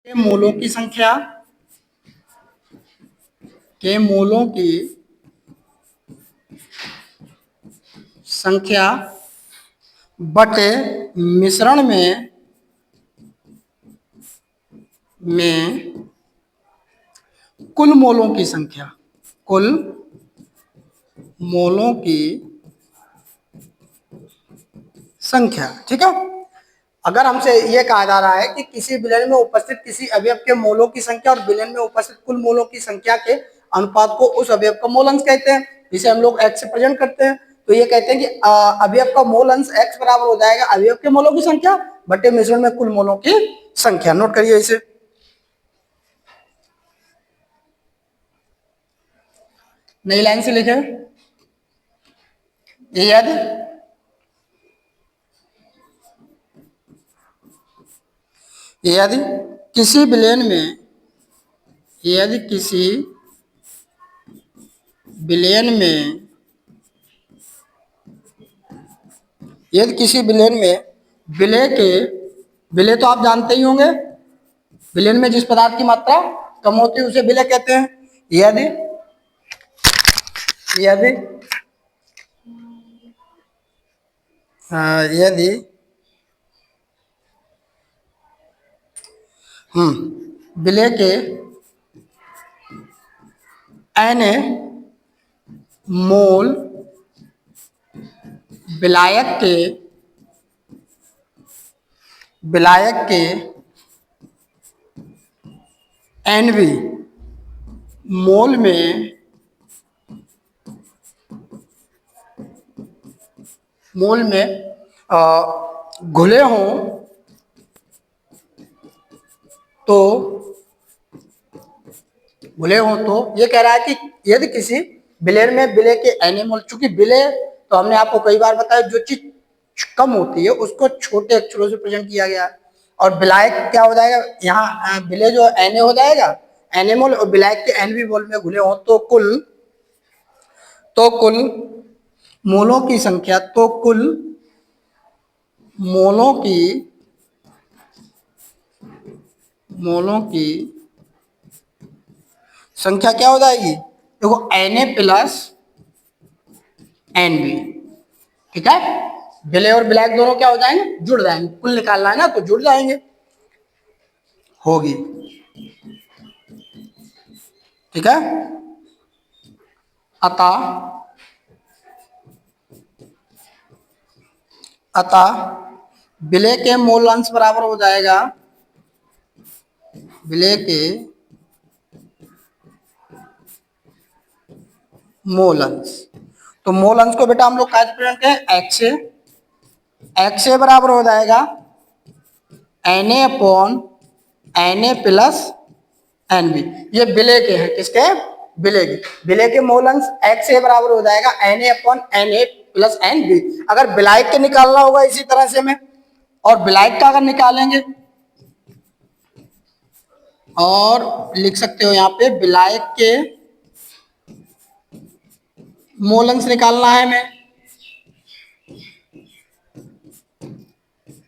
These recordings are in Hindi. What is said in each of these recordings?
के मूलों की संख्या के मूलों की संख्या बटे मिश्रण में कुल मोलों की संख्या, कुल मोलों की संख्या। ठीक है। अगर हमसे यह कहा जा रहा है कि किसी विलयन में उपस्थित किसी अवयव के मोलों की संख्या और विलयन में उपस्थित कुल मोलों की संख्या के अनुपात को उस अवयव का मोल अंश कहते हैं, जिसे हम लोग x से प्रेजेंट करते हैं। तो ये कहते हैं कि अवयव का मोल अंश x बराबर हो जाएगा अवयव के मोलों की संख्या बटे मिश्रण में कुल मोलों की संख्या। नोट करिए इसे। नई लाइन से लिखे, यदि यदि किसी विलयन में यदि किसी विलयन में यदि किसी विलयन में विलय तो आप जानते ही होंगे, विलयन में जिस पदार्थ की मात्रा कम होती है उसे विलय कहते हैं। यदि यदि यदि विलय के n मोल विलायक के nv मोल में घुले हों तो ये कह रहा है कि यदि किसी विलयन में विलय के n मोल, चूंकि विलय तो हमने आपको कई बार बताया जो चीज कम होती है उसको छोटे अक्षरों से प्रेजेंट किया गया है, और विलायक क्या हो जाएगा, यहाँ विलय जो Na हो जाएगा Na मोल, और विलायक के Nv मोल में घुले हों तो कुल मोलों की संख्या, तो कुल मोलों की संख्या क्या हो जाएगी, देखो Na प्लस Nv। ठीक है। विलय और विलायक दोनों क्या हो जाएंगे, जुड़ जाएंगे। कुल निकालना है ना तो जुड़ जाएंगे, होगी। ठीक है। अतः विलय के मोल अंश बराबर हो जाएगा विलय के मोल अंश। तो मोल अंश को बेटा हम लोग क्या प्रेजेंट करें, x से बराबर हो जाएगा Na upon Na plus Nv। ये विलय के हैं, किसके, विलय के। विलय के मोल अंश x से बराबर हो जाएगा Na upon Na plus Nv। अगर विलायक के निकालना होगा इसी तरह से हमें, और विलायक का अगर निकालेंगे और लिख सकते हो यहाँ पे विलायक के मोल अंश निकालना है हमें,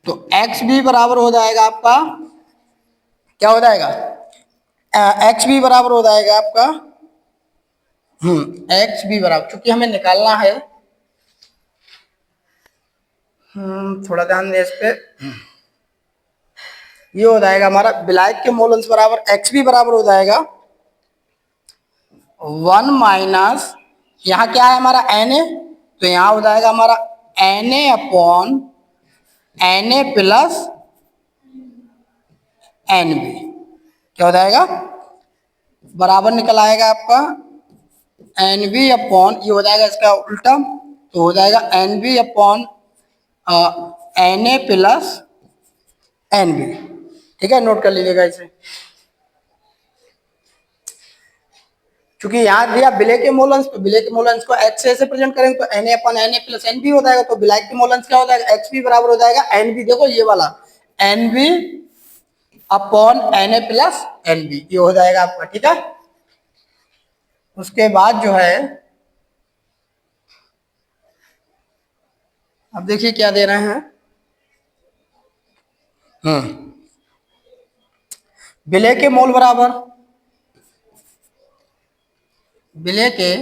तो x भी बराबर हो जाएगा आपका, क्या हो जाएगा, x भी बराबर हो जाएगा आपका x भी बराबर, क्योंकि हमें निकालना है, थोड़ा ध्यान दें इस पे। ये हो जाएगा हमारा विलायक के मोल अंश बराबर x भी बराबर हो जाएगा 1 माइनस, यहाँ क्या है हमारा Na, तो यहाँ हो जाएगा हमारा Na upon Na plus Nv। क्या हो जाएगा, बराबर निकल आएगा आपका Nv अपॉन, ये हो जाएगा इसका उल्टा, तो हो जाएगा Nv upon Na plus Nv। ठीक है, नोट कर लीजिएगा इसे। क्योंकि यहाँ दिया विलय के मोल अंश, तो विलय के मोल अंश को x से प्रेजेंट करेंगे तो Na upon Na plus Nv हो जाएगा, तो विलायक के मोल अंश क्या हो जाएगा, x भी बराबर हो जाएगा Nv, देखो ये वाला Nv upon Na plus Nv, ये हो जाएगा आपका। ठीक है। उसके बाद जो है अब देखिए क्या दे रहे हैं, विलय के मोल बराबर विलय के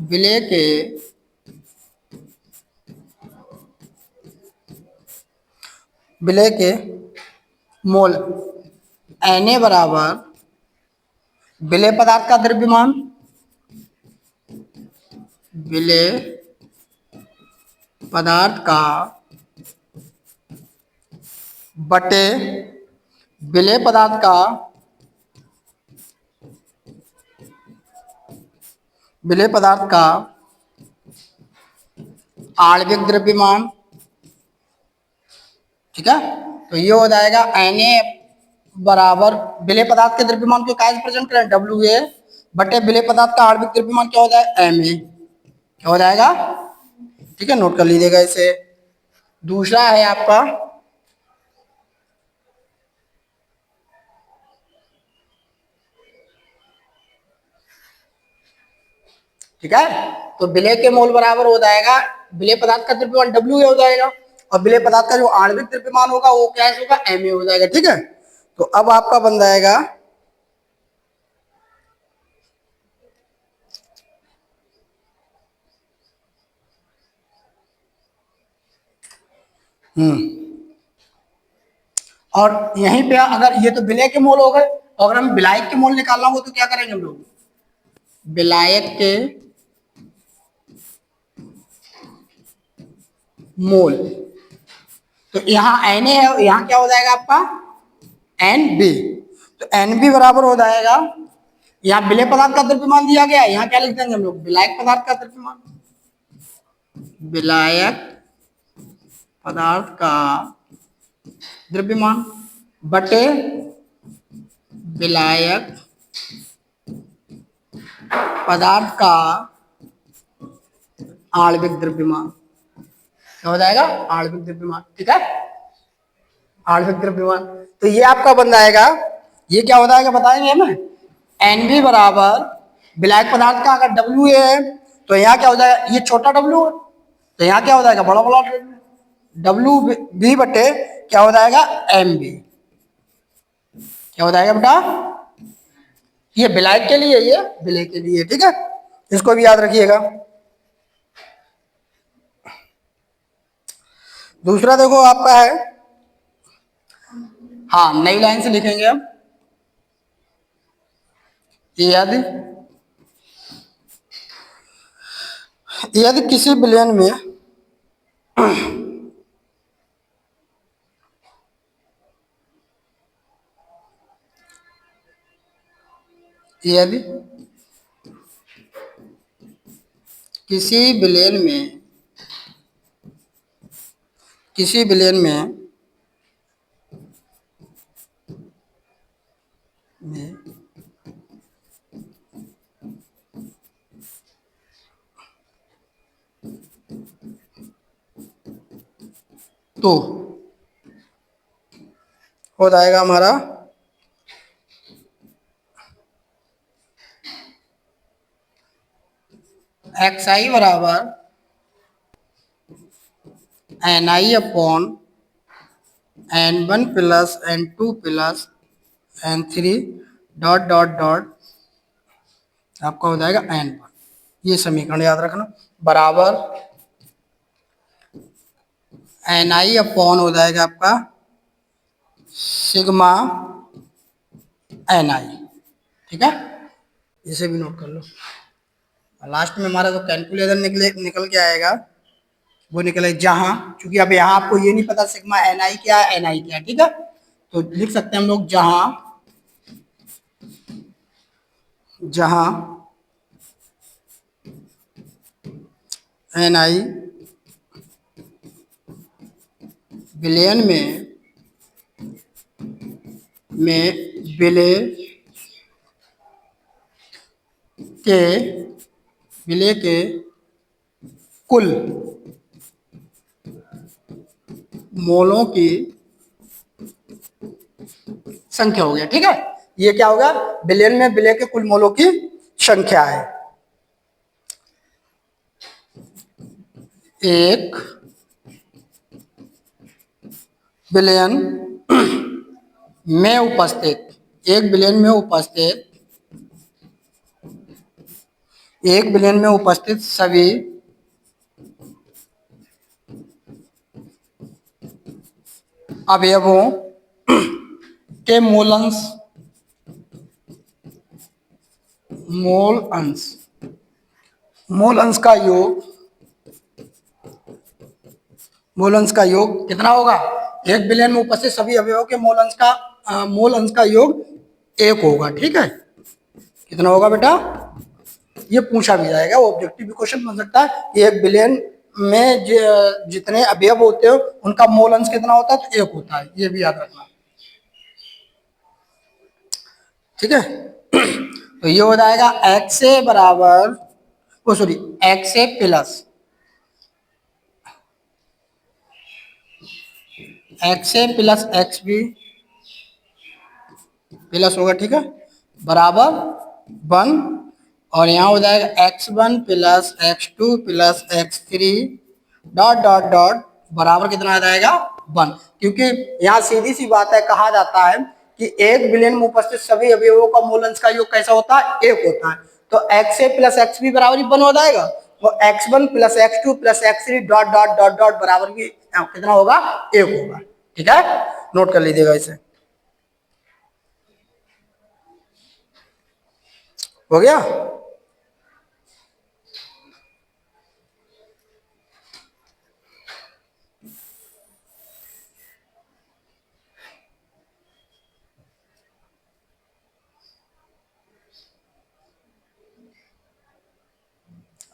विलय के विलय के मोल Na बराबर विलय पदार्थ का द्रव्यमान विलय पदार्थ का बटे विलय पदार्थ का विलय पदार्थ का आणविक द्रव्यमान। ठीक है, तो ये हो जाएगा Na बराबर विलय पदार्थ के द्रव्यमान को क्या प्रेजेंट करें Wa बटे विलय पदार्थ का आणविक द्रव्यमान क्या हो जाएगा Ma, क्या हो जाएगा। ठीक है, नोट कर लीजिएगा इसे। दूसरा है आपका ठीक है, तो विलय के मोल बराबर हो जाएगा विलय पदार्थ का द्रव्यमान Wa हो जाएगा और विलय पदार्थ का जो आणविक द्रव्यमान होगा वो क्या होगा Ma हो जाएगा। ठीक है, तो अब आपका बन जाएगा और यहीं पे अगर ये तो विलय के मोल हो गए, अगर हम विलायक के मोल निकालना हो तो क्या करेंगे हम लोग, विलायक के मोल। तो यहाँ Na है, यहाँ क्या हो जाएगा आपका Nb, तो Nb बराबर हो जाएगा, यहाँ विलय पदार्थ का द्रव्यमान दिया गया है, यहाँ क्या लिख देंगे हम लोग विलायक पदार्थ का द्रव्यमान, विलायक पदार्थ का द्रव्यमान बटे विलायक पदार्थ का आणविक द्रव्यमान, क्या हो जाएगा आणविक द्रव्यमान। ठीक है, आणविक द्रव्यमान, तो ये आपका बन जाएगा, ये क्या हो जाएगा बताएंगे हमें, Nb बराबर विलायक पदार्थ का अगर Wa है तो यहाँ क्या हो जाएगा, ये छोटा W है तो यहाँ क्या हो जाएगा बड़ा बड़ा W बटे क्या हो जाएगा Mb, क्या हो जाएगा बेटा, ये विलायक के लिए, ये विलय के लिए। ठीक है, इसको भी याद रखिएगा। दूसरा देखो आपका है, हाँ नई लाइन से लिखेंगे हम, यदि यदि किसी विलयन में यदि किसी विलयन में किसी विलयन में तो हो जाएगा हमारा xi बराबर ni upon n1 plus n2 plus n3 dot dot dot आपका हो जाएगा n1, ये समीकरण याद रखना, बराबर ni अपॉन हो जाएगा आपका सिग्मा ni। ठीक है, इसे भी नोट कर लो। लास्ट में हमारा जो कैलकुलेटर निकल के आएगा वो निकले जहां, क्योंकि अब यहाँ आपको ये नहीं पता सिग्मा ni क्या है ni क्या है। ठीक है, तो लिख सकते हैं हम लोग जहां ni विलयन में विलय के कुल मोलों की संख्या हो गया। ठीक है, ये क्या होगा, विलयन में विलय के कुल मोलों की संख्या है। एक बिलियन में उपस्थित, 1 बिलियन में उपस्थित, 1 बिलियन में उपस्थित सभी अवयवों के मूल अंश, मूल अंश, मूल अंश का योग, मूल अंश का योग कितना होगा? 1 बिलियन में उपस्थित सभी अवयवों के मूल अंश का योग 1 होगा। ठीक है, कितना होगा बेटा? ये पूछा भी जाएगा, वो ऑब्जेक्टिव भी क्वेश्चन बन सकता है कि 1 बिलियन में जितने अवयव होते हैं उनका मूल अंश कितना होता है? तो 1 होता है, ये भी याद रखना। ठीक है, तो ये हो जाएगा एक्स ए बराबर, ओ सॉरी, एक्स ए प्लस एक्स ए प्लस एक्स बी प्लस होगा। ठीक है, बराबर 1, और यहाँ हो जाएगा x1 plus x2 plus x3 dot dot dot बराबर कितना आ जाएगा? 1, क्योंकि यहाँ सीधी सी बात है, कहा जाता है कि 1 बिलियन में उपस्थित सभी अवयवों का मूल अंश का योग कैसा होता है? 1 होता है। तो एक्स ए प्लस एक्स बी बराबर 1 हो जाएगा, और x1 plus x2 plus x3 dot dot dot dot बराबर भी कितना होगा? 1 होगा। ठीक है, नोट कर लीजिएगा इसे। हो गया?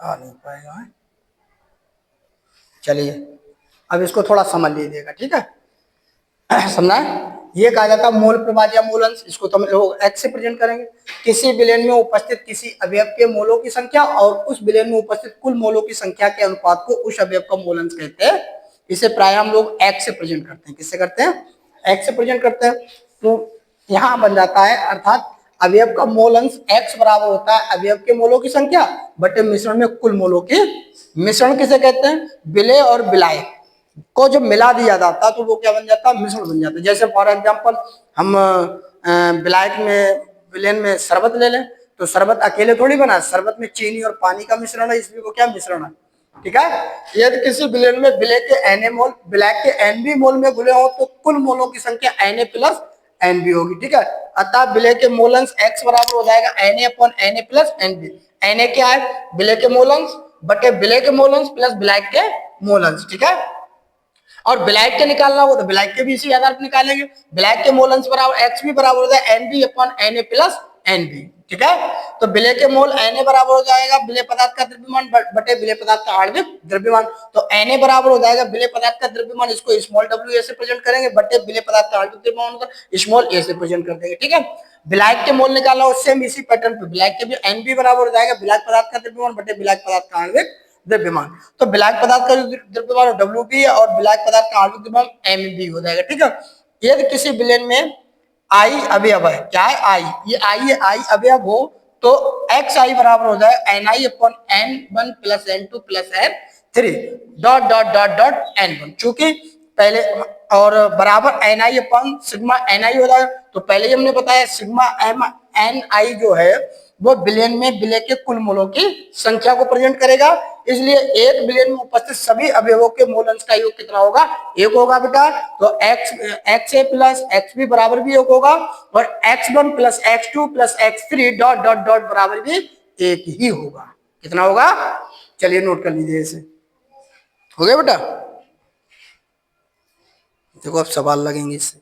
आ नहीं पाएगा है? चलिए, अब इसको थोड़ा समझ लीजिएगा। ठीक है, समझना है? ये कहा जाता है मूल प्रवाद या मूल अंश, इसको तो हम लोग एक्स से प्रेजेंट करेंगे। किसी बिलियन में उपस्थित किसी अवयव के मोलों की संख्या और उस बिलियन में उपस्थित कुल मोलों की संख्या के अनुपात को उस अवयव का मूल अंश कहते हैं। इसे प्राय हम लोग एक्स से प्रेजेंट करते हैं। किससे करते हैं? एक्स से प्रेजेंट करते हैं। तो यहाँ बन जाता है, अर्थात अवयव का मोल अंश एक्स बराबर होता है अवयव के मोलों की संख्या बटे मिश्रण में कुल मोलों की। मिश्रण किसे कहते हैं? विलेय और विलायक को जब मिला दिया जाता तो वो क्या बन जाता है? मिश्रण बन जाता है। जैसे फॉर एग्जांपल हम विलायक में, विलेन में शरबत ले लें, तो शरबत अकेले थोड़ी बना, शरबत में चीनी और पानी का मिश्रण है, इसलिए वो क्या मिश्रण है। ठीक है, यदि किसी विलेन में विलेय के एन ए मोल विलायक के एन बी मोल में घुले हो तो कुल मोलों की संख्या n A plus n B होगी। ठीक है, अतः विलेय के मोलंश एक्स बराबर हो जाएगा n A upon n A plus n B. N A क्या है? विलेय के मोलंश बटे विलेय के मोलंश प्लस विलायक के मोलंश। ठीक है, और ब्लैक के निकालना हो तो ब्लैक के भी इसी आधार पर निकालेंगे। ब्लैक के मोल अंश बराबर एक्स भी बराबर हो जाए n B upon n A plus n B. ठीक है, तो विलेय के मोल एन ए बराबर हो जाएगा विलेय पदार्थ का द्रव्यमान बटे विलेय पदार्थ का आणविक द्रव्यमान। तो एन ए बराबर हो जाएगा विलेय पदार्थ का द्रव्यमान, इसको स्मॉल डब्ल्यू ए से प्रेजेंट करेंगे, बटे विलेय पदार्थ का आणविक द्रव्यमान को स्मॉल ए से प्रेजेंट कर देंगे। ठीक है, ब्लैक के मोल निकालना हो सेम इसी पैटर्न पे, ब्लैक के भी एन बी बराबर हो जाएगा विलायक पदार्थ का द्रव्यमान बटे विलायक पदार्थ का आणविक द्रव्यमान। तो विलायक पदार्थ का जो द्रव्यमान डब्ल्यू बी है और विलायक पदार्थ का आणविक द्रव्यमान एम बी हो जाएगा। ठीक है, यदि किसी विलेन में आई अवयव है, क्या है? आई, ये आई अवयव हो तो एक्स आई बराबर हो जाए n i upon n one plus n two plus n three dot dot dot dot n one. चूंकि पहले और बराबर n i upon sigma n i हो जाए, तो पहले ही हमने बताया सिग्मा एम एन आई जो है वो बिलियन में विलेय के कुल मोलों की संख्या को प्रेजेंट करेगा। इसलिए 1 बिलियन में उपस्थित सभी अवयवों के मोल अंश का योग कितना होगा? 1 होगा बेटा। तो एक्स ए प्लस एक्स बी बराबर भी 1 होगा, और x1 plus x2 plus x3 dot dot dot बराबर भी 1 ही होगा। कितना होगा? चलिए नोट कर लीजिए इसे। हो गया बेटा? देखो अब सवाल लगेंगे इससे।